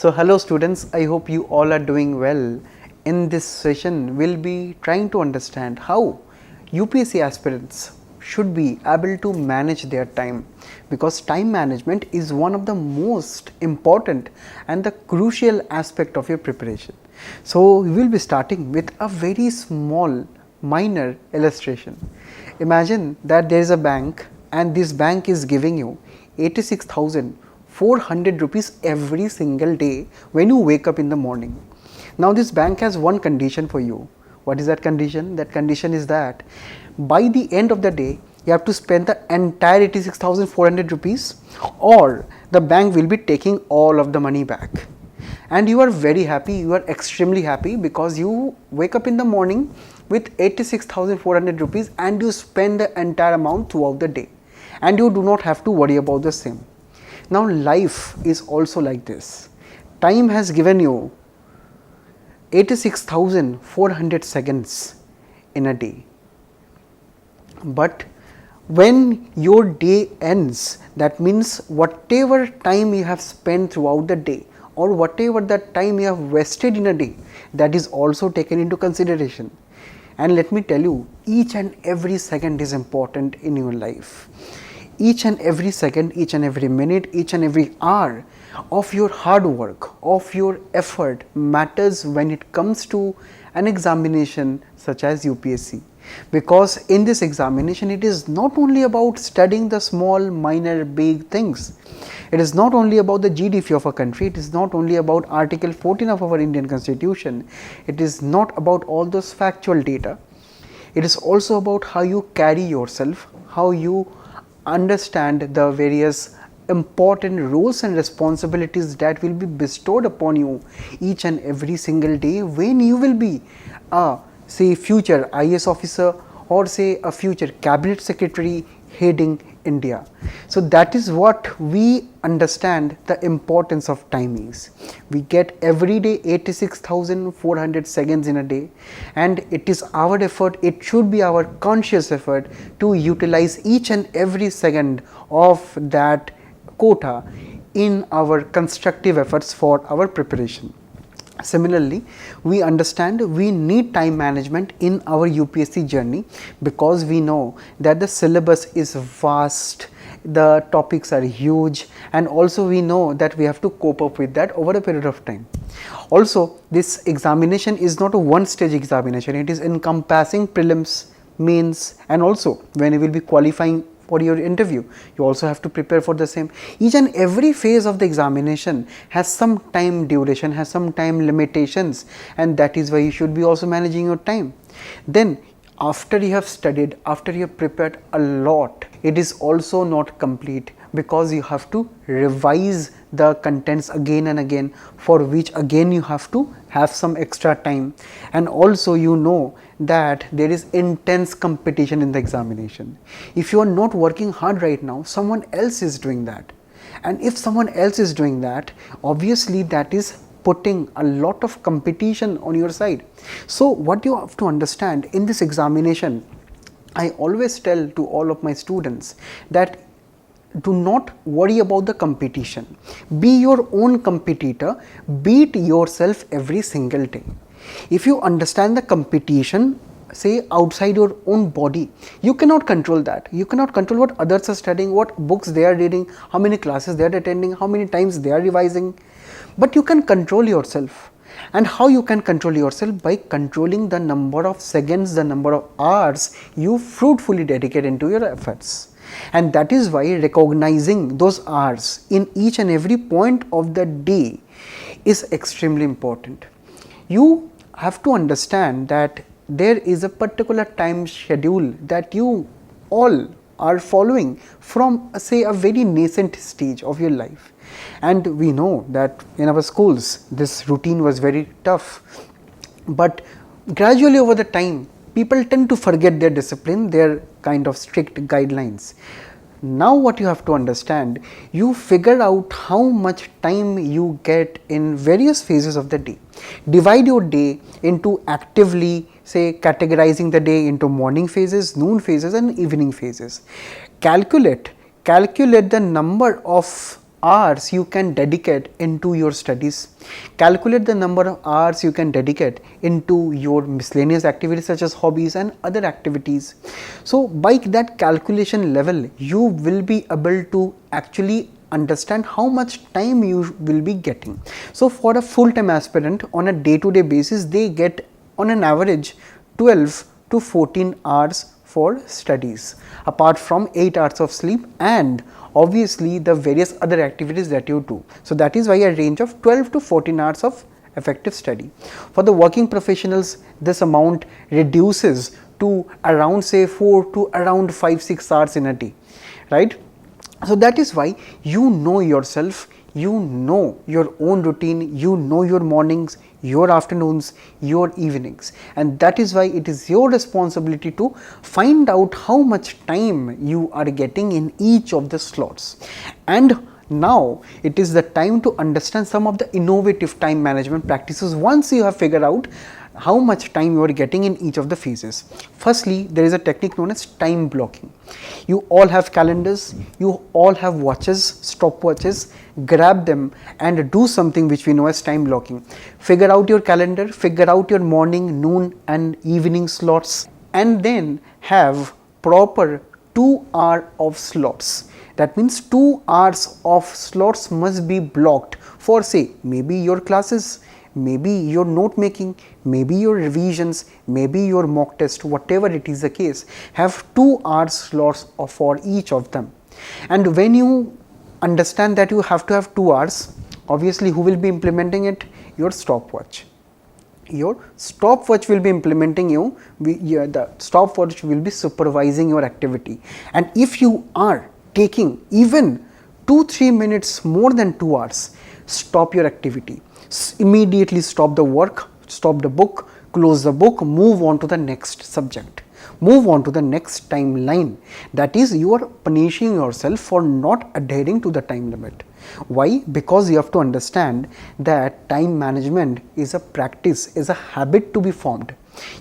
So hello students, I hope you all are doing well. In this session, we'll be trying to understand how UPSC aspirants should be able to manage their time, because time management is one of the most important and the crucial aspect of your preparation. So we will be starting with a very small minor illustration. Imagine that there is a bank and this bank is giving you 86,400 rupees every single day when you wake up in the morning. Now this bank has one condition for you. What is that condition? That condition is that by the end of the day you have to spend the entire 86,400 rupees, or the bank will be taking all of the money back. And you are very happy, you are extremely happy, because you wake up in the morning with 86,400 rupees and you spend the entire amount throughout the day, and you do not have to worry about the same. Now life is also like this. Time has given you 86,400 seconds in a day, but when your day ends, that means whatever time you have spent throughout the day, or whatever that time you have wasted in a day, that is also taken into consideration. And let me tell you, each and every second is important in your life. Each and every second, each and every minute, each and every hour of your hard work, of your effort matters when it comes to an examination such as UPSC. Because in this examination, it is not only about studying the small, minor, big things. It is not only about the GDP of a country. It is not only about Article 14 of our Indian Constitution. It is not about all those factual data. It is also about how you carry yourself, how you understand the various important roles and responsibilities that will be bestowed upon you each and every single day when you will be a future IAS officer, or say a future cabinet secretary heading India. So that is what we understand the importance of timings. We get every day 86,400 seconds in a day, and it is our effort, it should be our conscious effort to utilize each and every second of that quota in our constructive efforts for our preparation. Similarly, we understand we need time management in our UPSC journey, because we know that the syllabus is vast, the topics are huge, and also we know that we have to cope up with that over a period of time. Also, this examination is not a one stage examination, it is encompassing prelims, mains, and also when you will be qualifying for your interview, you also have to prepare for the same. Each and every phase of the examination has some time duration, has some time limitations, and that is why you should be also managing your time. Then after you have studied, after you have prepared a lot, it is also not complete, because you have to revise the contents again and again, for which again you have to have some extra time. And also you know that there is intense competition in the examination. If you are not working hard right now, someone else is doing that, and if someone else is doing that, obviously that is putting a lot of competition on your side. So what you have to understand in this examination, I always tell to all of my students that do not worry about the competition. Be your own competitor, beat yourself every single day. If you understand the competition, say outside your own body, you cannot control that. You cannot control what others are studying, what books they are reading, how many classes they are attending, how many times they are revising. But you can control yourself. And how you can control yourself? By controlling the number of seconds, the number of hours you fruitfully dedicate into your efforts. And that is why recognizing those hours in each and every point of the day is extremely important. You have to understand that there is a particular time schedule that you all are following from say a very nascent stage of your life, and we know that in our schools this routine was very tough, but gradually over the time people tend to forget their discipline, their kind of strict guidelines. Now what you have to understand, you figure out how much time you get in various phases of the day. Divide your day into actively, say, categorizing the day into morning phases, noon phases, and evening phases. Calculate the number of hours you can dedicate into your studies. Calculate the number of hours you can dedicate into your miscellaneous activities such as hobbies and other activities. So by that calculation level, you will be able to actually understand how much time you will be getting. So for a full-time aspirant, on a day-to-day basis, they get on an average 12 to 14 hours for studies, apart from 8 hours of sleep and obviously the various other activities that you do. So that is why a range of 12 to 14 hours of effective study. For the working professionals, this amount reduces to around say 4 to around 5-6 hours in a day, right? So that is why you know yourself, you know your own routine, you know your mornings, your afternoons, your evenings, and that is why it is your responsibility to find out how much time you are getting in each of the slots. And now it is the time to understand some of the innovative time management practices once you have figured out how much time you are getting in each of the phases. Firstly, there is a technique known as time blocking. You all have calendars, you all have watches, stopwatches. Grab them and do something which we know as time blocking. Figure out your calendar, figure out your morning, noon and evening slots, and then have proper 2 hours of slots. That means 2 hours of slots must be blocked for say maybe your classes, maybe your note making, maybe your revisions, maybe your mock test, whatever it is the case. Have 2 hours slots for each of them. And when you understand that you have to have 2 hours, obviously who will be implementing it? Your stopwatch. Your stopwatch will be implementing you, the stopwatch will be supervising your activity. And if you are taking even 2-3 minutes more than 2 hours, stop your activity. Immediately stop the work, stop the book, close the book, move on to the next subject, move on to the next timeline. That is, you are punishing yourself for not adhering to the time limit. Why? Because you have to understand that time management is a practice, is a habit to be formed.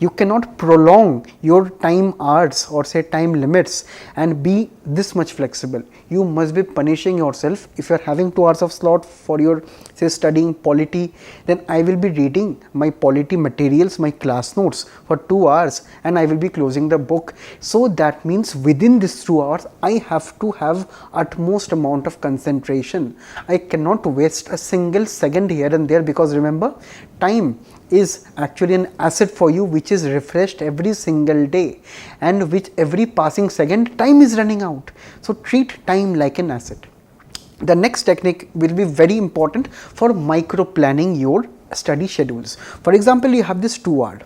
You cannot prolong your time hours or say time limits and be this much flexible. You must be punishing yourself. If you are having 2 hours of slot for your say studying polity, then I will be reading my polity materials, my class notes for 2 hours and I will be closing the book. So that means within this 2 hours I have to have utmost amount of concentration. I cannot waste a single second here and there, because remember, time is actually an asset for you which is refreshed every single day, and which every passing second time is running out. So treat time like an asset. The next technique will be very important for micro planning your study schedules. For example, you have this 2 hour.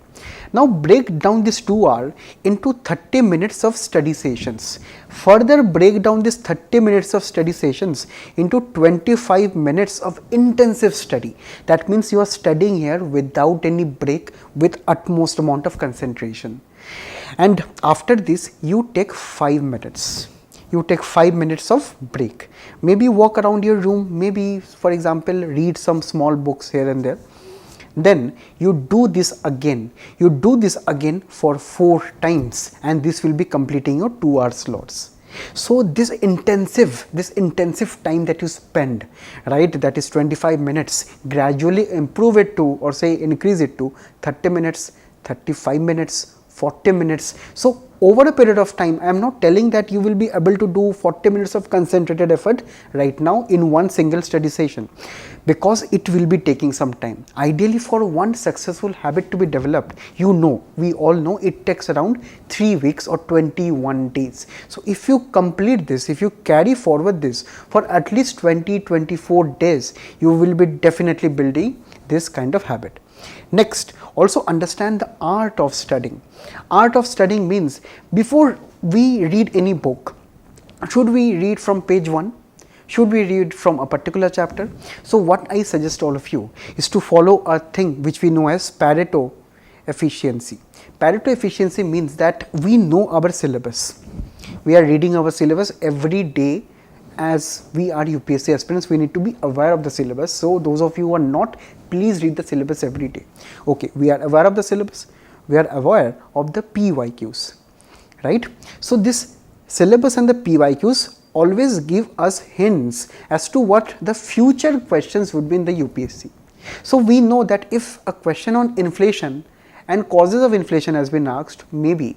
Now break down this 2 hour into 30 minutes of study sessions. Further break down this 30 minutes of study sessions into 25 minutes of intensive study. That means you are studying here without any break, with utmost amount of concentration. And after this you take 5 minutes. You take 5 minutes of break. Maybe walk around your room, maybe for example read some small books here and there. Then you do this again. You do this again for 4 times, and this will be completing your 2 hour slots. So this intensive time that you spend, right, that is 25 minutes, gradually improve it to, or say increase it to 30 minutes, 35 minutes, 40 minutes. So over a period of time, I am not telling that you will be able to do 40 minutes of concentrated effort right now in one single study session, because it will be taking some time. Ideally, for one successful habit to be developed, you know, we all know it takes around 3 weeks or 21 days. So if you complete this, if you carry forward this for at least 20-24 days, you will be definitely building this kind of habit. Next, also understand the art of studying. Art of studying means, before we read any book, should we read from page 1? Should we read from a particular chapter? So what I suggest all of you is to follow a thing which we know as Pareto efficiency. Pareto efficiency means that we know our syllabus. We are reading our syllabus every day. As we are UPSC aspirants, we need to be aware of the syllabus. So those of you who are not, please read the syllabus every day. Okay, we are aware of the syllabus, we are aware of the PYQs, right? So this syllabus and the PYQs always give us hints as to what the future questions would be in the UPSC. So we know that if a question on inflation and causes of inflation has been asked, maybe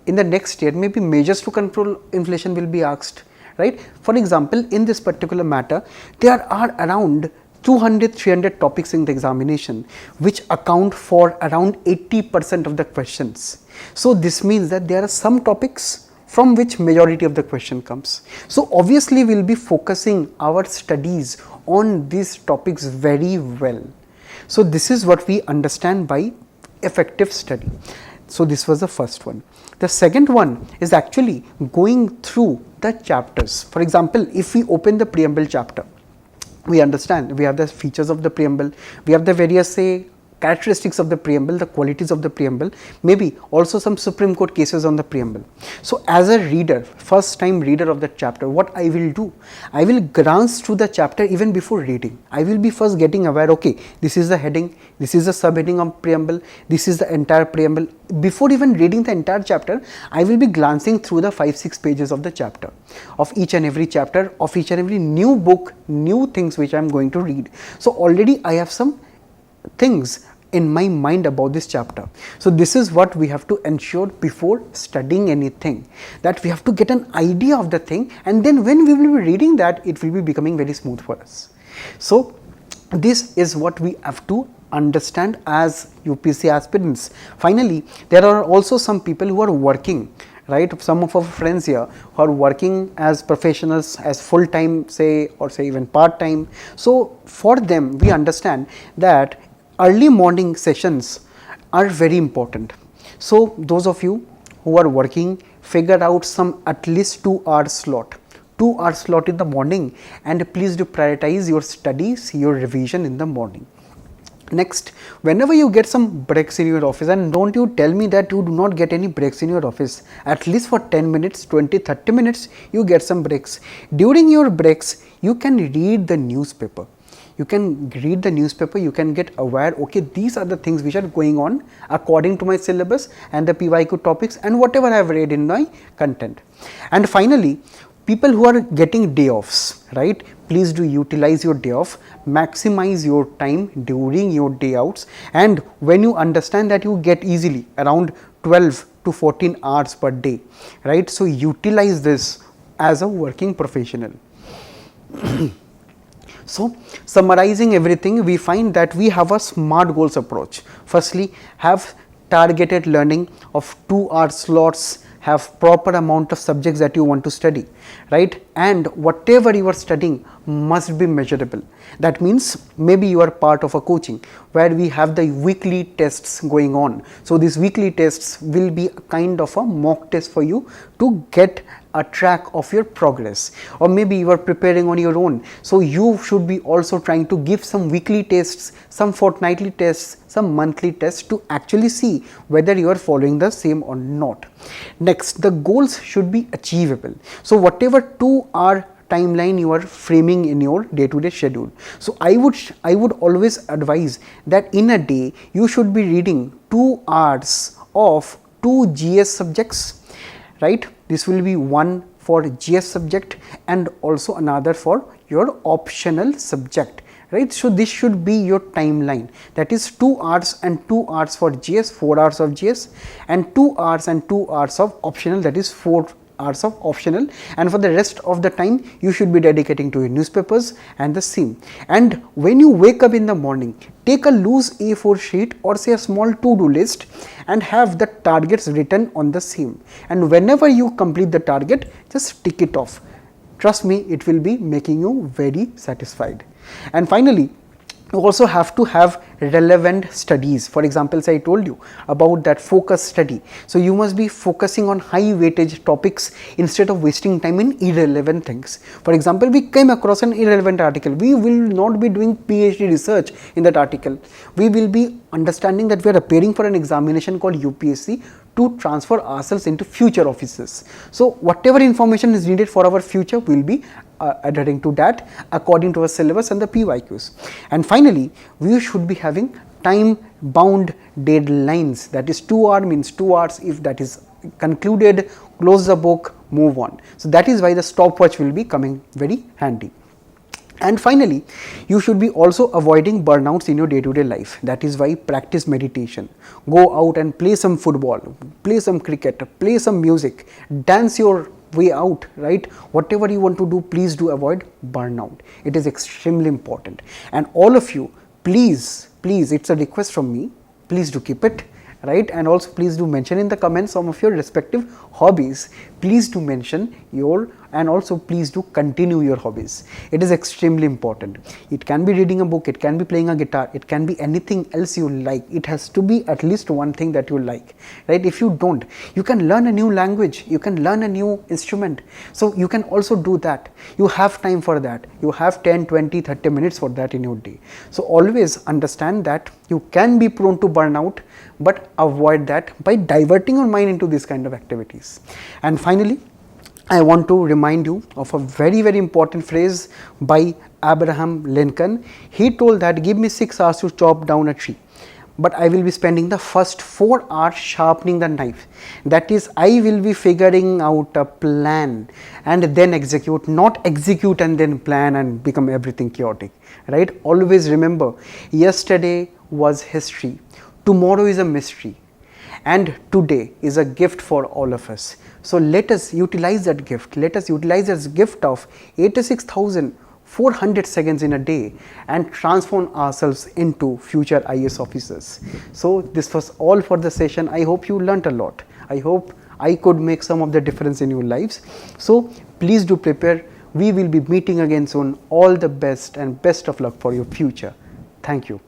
in the next year, maybe measures to control inflation will be asked, right? For example, in this particular matter, there are around 200-300 topics in the examination which account for around 80% of the questions. So this means that there are some topics from which majority of the question comes. So obviously we will be focusing our studies on these topics very well. So this is what we understand by effective study. So this was the first one. The second one is actually going through the chapters. For example, if we open the preamble chapter, we understand we have the features of the preamble, we have the various characteristics of the preamble, the qualities of the preamble, maybe also some Supreme Court cases on the preamble. So as a reader, first time reader of the chapter, what I will do, I will glance through the chapter even before reading. I will be first getting aware, okay, this is the heading, this is the subheading of preamble, this is the entire preamble. Before even reading the entire chapter, I will be glancing through the 5-6 pages of the chapter, of each and every chapter, of each and every new book, new things which I am going to read. So already I have some things in my mind about this chapter. So this is what we have to ensure before studying anything, that we have to get an idea of the thing, and then when we will be reading that, it will be becoming very smooth for us. So this is what we have to understand as UPSC aspirants. Finally, there are also some people who are working, right? Some of our friends here who are working as professionals, as full time, say, or say even part time. So for them, we understand that early morning sessions are very important. So those of you who are working, figure out some at least 2 hour slot, 2 hour slot in the morning, and please do prioritize your studies, your revision in the morning. Next, whenever you get some breaks in your office, and don't you tell me that you do not get any breaks in your office, at least for 10 minutes, 20, 30 minutes, you get some breaks. During your breaks, you can read the newspaper. You can read the newspaper, you can get aware, okay, these are the things which are going on according to my syllabus and the PYQ topics and whatever I have read in my content. And finally, people who are getting day offs, right, please do utilize your day off, maximize your time during your day outs, and when you understand that you get easily around 12 to 14 hours per day, right, so utilize this as a working professional. So summarizing everything, we find that we have a SMART goals approach. Firstly, have targeted learning of 2 hour slots, have proper amount of subjects that you want to study, right, and whatever you are studying must be measurable. That means maybe you are part of a coaching where we have the weekly tests going on. So these weekly tests will be a kind of a mock test for you to get a track of your progress, or maybe you are preparing on your own. So you should be also trying to give some weekly tests, some fortnightly tests, some monthly tests to actually see whether you are following the same or not. Next, the goals should be achievable. So whatever 2 hour timeline you are framing in your day-to-day schedule. So I would always advise that in a day you should be reading 2 hours of 2 GS subjects, right? This will be one for GS subject and also another for your optional subject, right? So this should be your timeline, that is 2 hours and 2 hours for GS, 4 hours of GS, and 2 hours and 2 hours of optional, that is 4 hours of optional, and for the rest of the time you should be dedicating to your newspapers and the same. And when you wake up in the morning, take a loose A4 sheet or say a small to-do list and have the targets written on the same, and whenever you complete the target, just tick it off. Trust me, it will be making you very satisfied. And finally, you also have to have relevant studies. For example, say I told you about that focus study. So you must be focusing on high weightage topics instead of wasting time in irrelevant things. For example, we came across an irrelevant article. We will not be doing PhD research in that article. We will be understanding that we are appearing for an examination called UPSC to transfer ourselves into future offices. So whatever information is needed for our future, we will be adhering to that according to our syllabus and the PYQs. And finally, we should be having time bound deadlines, that is 2 hours means 2 hours. If that is concluded, close the book, move on. So that is why the stopwatch will be coming very handy. And finally, you should be also avoiding burnouts in your day-to-day life. That is why practice meditation. Go out and play some football, play some cricket, play some music, dance your way out, right? Whatever you want to do, please do avoid burnout. It is extremely important. And all of you, please, it's a request from me, please do keep it, right? And also please do mention in the comments some of your respective hobbies. Please do mention your, and also please do continue your hobbies. It is extremely important. It can be reading a book, it can be playing a guitar, it can be anything else you like. It has to be at least one thing that you like, right? If you don't, you can learn a new language, you can learn a new instrument. So you can also do that. You have time for that. You have 10, 20, 30 minutes for that in your day. So always understand that you can be prone to burnout, but avoid that by diverting your mind into this kind of activities. And finally, I want to remind you of a very, very important phrase by Abraham Lincoln. He told that, give me 6 hours to chop down a tree, but I will be spending the first 4 hours sharpening the knife. That is, I will be figuring out a plan and then execute, not execute and then plan and become everything chaotic, right? Always remember, yesterday was history, tomorrow is a mystery, and today is a gift for all of us. So let us utilize that gift. Let us utilize this gift of 86,400 seconds in a day and transform ourselves into future IAS officers. So this was all for the session. I hope you learnt a lot. I hope I could make some of the difference in your lives. So please do prepare. We will be meeting again soon. All the best and best of luck for your future. Thank you.